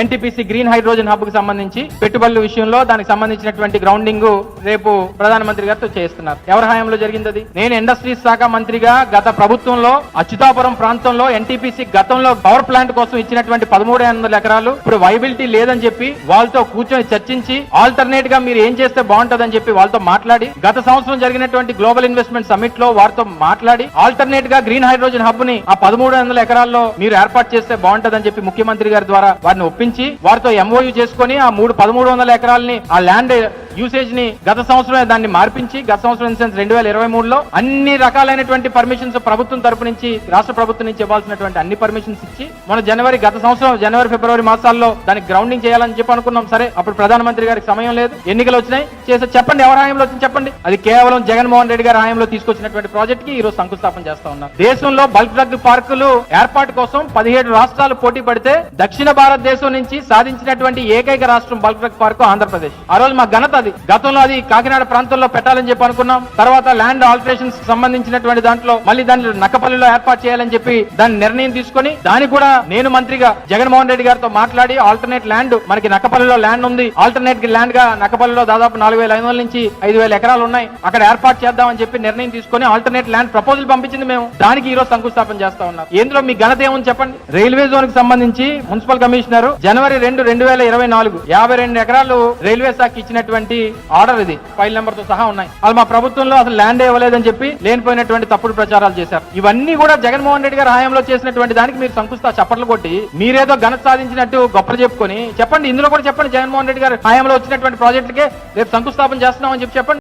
NTPC green hydrogen hub కు సంబంధించి పెట్టుబడుల విషయంలో దానికి సంబంధించినటువంటి గ్రౌండింగ్ రేపు ప్రధానమంత్రి గారితో చేస్తున్నారు. ఎవరి హయాంలో జరిగింది అది? నేను ఇండస్ట్రీస్ శాఖ మంత్రిగా గత ప్రభుత్వంలో అచ్యుతాపురం ప్రాంతంలో ఎన్టీపీసీ గతంలో పవర్ ప్లాంట్ కోసం ఇచ్చినటువంటి 1300 ఎకరాలు ఇప్పుడు వైబిలిటీ లేదని చెప్పి వాళ్ళతో కూర్చొని చర్చించి ఆల్టర్నేట్ గా మీరు ఏం చేస్తే బాగుంటుందని చెప్పి వాళ్ళతో మాట్లాడి గత సంవత్సరం జరిగినటువంటి గ్లోబల్ ఇన్వెస్ట్మెంట్ సమిట్ లో వారితో మాట్లాడి ఆల్టర్నేట్ గా గ్రీన్ హైడ్రోజన్ హబ్ ని ఆ 1300 ఎకరాల్లో మీరు ఏర్పాటు చేస్తే బాగుంటుందని చెప్పి ముఖ్యమంత్రి గారి ద్వారా వారిని ఒప్పించి వారితో ఎంఓయూ చేసుకుని ఆ 1300 ఎకరాలని ఆ ల్యాండ్ యూసేజ్ ని గత సంవత్సరమే దాన్ని మార్పించి గత సంవత్సరం ఇన్ సెన్స్ 2023లో అన్ని రకాలైనటువంటి పర్మిషన్స్ ప్రభుత్వం తరపు నుంచి రాష్ట్ర ప్రభుత్వం నుంచి ఇవ్వాల్సినటువంటి అన్ని పర్మిషన్స్ ఇచ్చి మన గత సంవత్సరం జనవరి ఫిబ్రవరి మాసాల్లో దానికి గ్రౌండింగ్ చేయాలని చెప్పి అనుకున్నాం. సరే, అప్పుడు ప్రధానమంత్రి గారికి సమయం లేదు, ఎన్నికలు వచ్చినాయి, చేసే చెప్పండి ఎవరి హాయంలో వచ్చింది చెప్పండి. అది కేవలం జగన్మోహన్ రెడ్డి గారి హాయంలో తీసుకొచ్చినటువంటి ప్రాజెక్ట్ కి ఈ రోజు శంకుస్థాపన చేస్తా ఉన్నారు. దేశంలో బల్క్ డ్రగ్ పార్కులు ఏర్పాటు కోసం 17 రాష్ట్రాలు పోటీ పడితే దక్షిణ భారతదేశం నుంచి సాధించినటువంటి ఏకైక రాష్ట్రం బల్క్ డ్రగ్ పార్కు ఆంధ్రప్రదేశ్. ఆ రోజు మా ఘనత అది. గతంలో అది కాకినాడ ప్రాంతంలో పెట్టాలని చెప్పి అనుకున్నాం. తర్వాత ల్యాండ్ ఆల్టరేషన్స్ సంబంధించినటువంటి దాంట్లో మళ్ళీ దాన్ని నక్కపల్లిలో ఏర్పాటు చేయాలని చెప్పి దాని నిర్ణయం తీసుకొని దానికి కూడా నేను మంత్రిగా జగన్మోహన్ రెడ్డి గారితో మాట్లాడి ఆల్టర్నేట్ ల్యాండ్ మనకి నక్కపల్లిలో ల్యాండ్ ఉంది, ఆల్టర్నేట్ ల్యాండ్ గా నక్కపల్లిలో దాదాపు 4500 నుంచి 5000 ఎకరాలు ఉన్నాయి, అక్కడ ఏర్పాటు చేద్దామని చెప్పి నిర్ణయం తీసుకొని ఆల్టర్నేట్ ల్యాండ్ ప్రపోజల్ పంపించింది మేము. దానికి ఈ రోజు శంకుస్థాపన చేస్తా ఉన్నాం. ఇందులో మీ ఘనత ఏముంది చెప్పండి. రైల్వే జోన్ కి సంబంధించి మున్సిపల్ కమిషనర్ జనవరి 2, 2024 52 ఎకరాలు రైల్వే శాఖ ఇచ్చినటువంటి ఆర్డర్ ఇది, ఫైల్ నెంబర్ తో సహా ఉన్నాయి. వాళ్ళు మా ప్రభుత్వంలో అసలు ల్యాండ్ ఇవ్వలేదని చెప్పి లేనిపోయినటువంటి తప్పుడు ప్రచారాలు చేశారు. ఇవన్నీ కూడా జగన్మోహన్ రెడ్డి గారి హయాంలో చేసినటువంటి దానికి మీరు చప్పట్లు కొట్టి మీరేదో ఘనత సాధించినట్టు గొప్పలు చెప్పుకొని చెప్పండి. ఇందులో కూడా చెప్పండి, జగన్మోహన్ రెడ్డి గారి హయాంలో వచ్చినటువంటి ప్రాజెక్టులకే రేపు శంకుస్థాపన చేస్తున్నామని చెప్పి చెప్పండి.